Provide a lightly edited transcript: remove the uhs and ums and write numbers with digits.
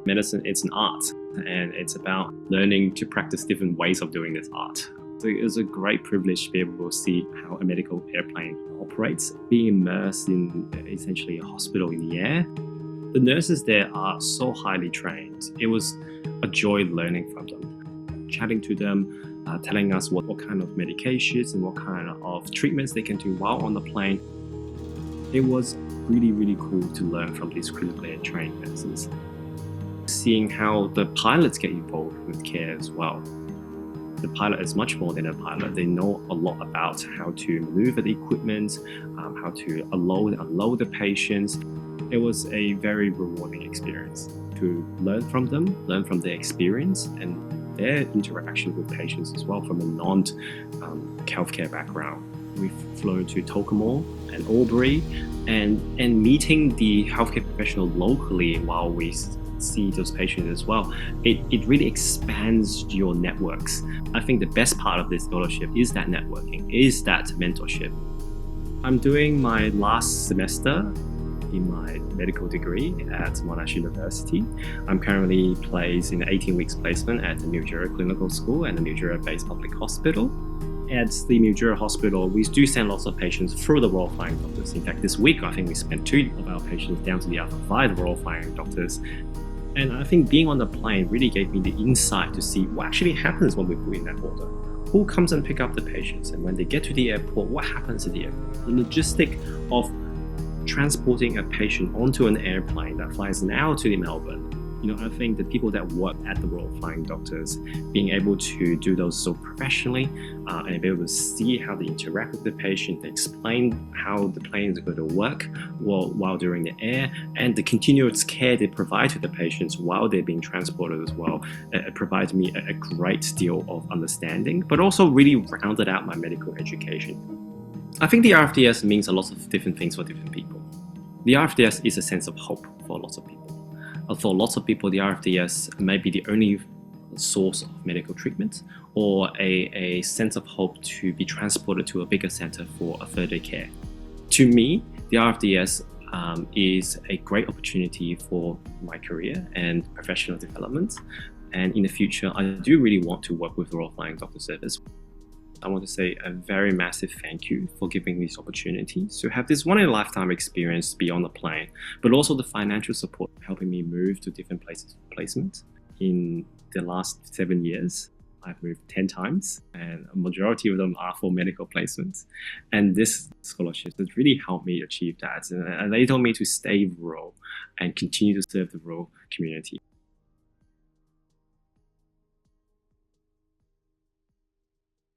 Medicine, it's an art, and it's about learning to practice different ways of doing this art. So it's a great privilege to be able to see how a medical airplane operates, being immersed in essentially a hospital in the air. The nurses there are so highly trained. It was a joy learning from them, chatting to them, telling us what kind of medications and what kind of treatments they can do while on the plane. It was really, really cool to learn from these critically trained nurses. Seeing how the pilots get involved with care as well. The pilot is much more than a pilot. They know a lot about how to maneuver the equipment, how to unload the patients. It was a very rewarding experience to learn from them, learn from their experience and their interaction with patients as well from a non-healthcare background. We've flown to Tokamo and Albury and meeting the healthcare professional locally while we see those patients as well. It really expands your networks. I think the best part of this scholarship is that networking, is that mentorship. I'm doing my last semester in my medical degree at Monash University. I'm currently placed in an 18 weeks placement at the Mildura Clinical School and the Mildura-based public hospital. At the Mildura Hospital, we do send lots of patients through the Royal Flying Doctors. In fact, this week, I think we spent 2 of our patients down to the Alpha via the Royal Flying Doctors. And I think being on the plane really gave me the insight to see what actually happens when we put in that order. Who comes and pick up the patients? And when they get to the airport, what happens at the airport? The logistic of transporting a patient onto an airplane that flies now to Melbourne. I think the people that work at the Royal Flying Doctors, being able to do those so professionally and be able to see how they interact with the patient, they explain how the plane is going to work while during the air, and the continuous care they provide to the patients while they're being transported as well, it provides me a great deal of understanding, but also really rounded out my medical education. I think the RFDS means a lot of different things for different people. The RFDS is a sense of hope for lots of people. For lots of people, the RFDS may be the only source of medical treatment or a sense of hope to be transported to a bigger center for a further care. To me, the RFDS is a great opportunity for my career and professional development. And in the future, I do really want to work with the Royal Flying Doctor Service. I want to say a very massive thank you for giving me this opportunity to have this one-in-a-lifetime experience beyond the plane, but also the financial support helping me move to different places for placement. In the last 7 years, I've moved 10 times, and a majority of them are for medical placements. And this scholarship has really helped me achieve that. And they told me to stay rural and continue to serve the rural community.